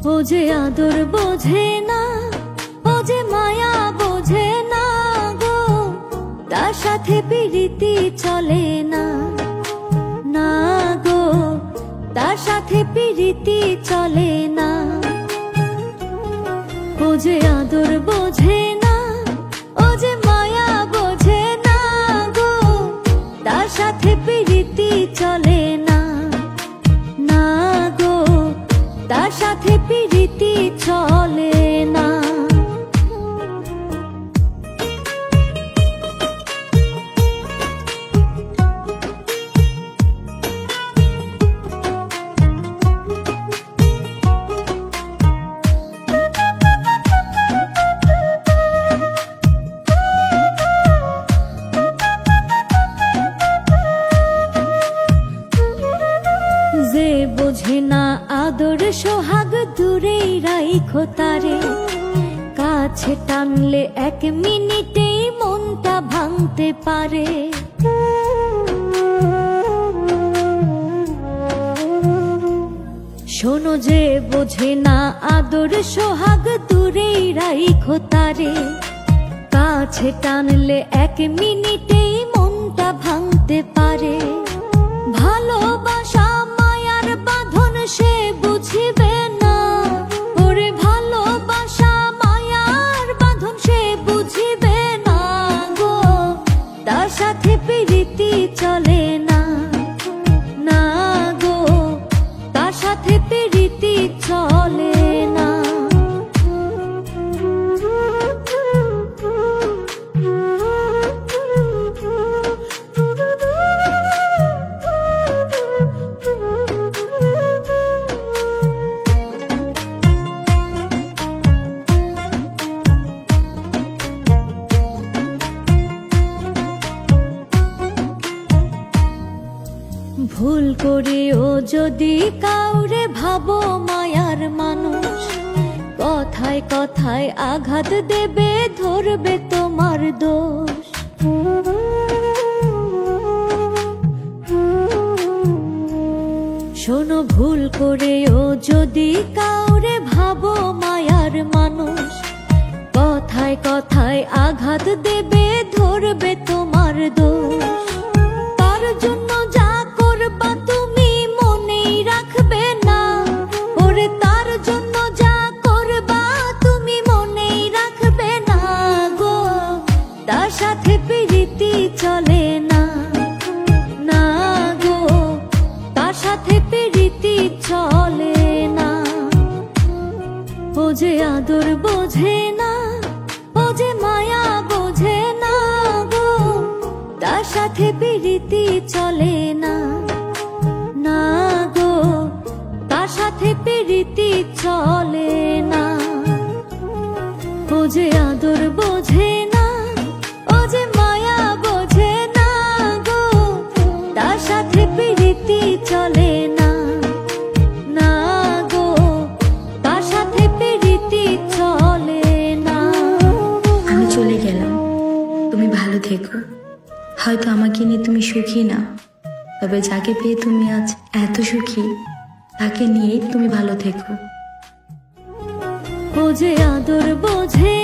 ও যে আদর বোঝে না, ও যে মায়া বোঝে না গো, তার সাথে প্রীতি চলে না, না গো তার সাথে প্রীতি চলে না। ও যে আদর বোঝে না, ও যে মায়া বোঝে না গো, তার সাথে প্রীতি চলে না, না গো তার সাথে প্রীতি চলে না। যে বোঝে না আদর সোহাগ দূরেই রাইখো তারে, কাছে টানলে এক মিনিটেই মনটা ভাঙতে পারে। শোনো যে বোঝে না আদর সোহাগ দূরেই রাইখো তারে, কাছে টানলে এক মিনিটেই মনটা ভাঙতে পারে। ভালোবাসা মায়ার বাঁধন সে বুঝিবে না, ওরে ভালোবাসা মায়ার বাঁধন সে বুঝিবে না গো, তার সাথে প্রীতি চলে না, না গো তার সাথে প্রীতি চলে না। ভুল করেও যদি কাউরে ভাবো মায়ার মানুষ, কথায় কথায় আঘাত দেবে ধরবে তোমার দোষ। শোনো ভুল করেও যদি কাউরে ভাবো মায়ার মানুষ, কথায় কথায় আঘাত দেবে ধরবে তোমার দোষ। তার জন্য যা করবা তুমি মনেই রাখবে না, ওরে তার জন্য যা করবা তুমি মনেই রাখবে না গো, তার সাথে প্রীতি চলে না, না গো তার সাথে প্রীতি চলে না। ও যে আদর বোঝে না, ও যে মায়া বোঝে না গো, তার সাথে প্রীতি চলে না, না গো তার সাথে প্রীতি চলে না। ও যে আদর বোঝে না, ও যে মায়া বোঝে না গো, তার সাথে প্রীতি চলে না, না গো তার সাথে প্রীতি চলে না। আমি চলে গেলাম, তুমি ভালো থেকো। হয়তো আমাকে নিয়ে তুমি সুখী না, তবে যাকে পেয়ে তুমি আজ এত সুখী তাকে নিয়েই তুমি ভালো থেকো। ও যে আদর বোঝে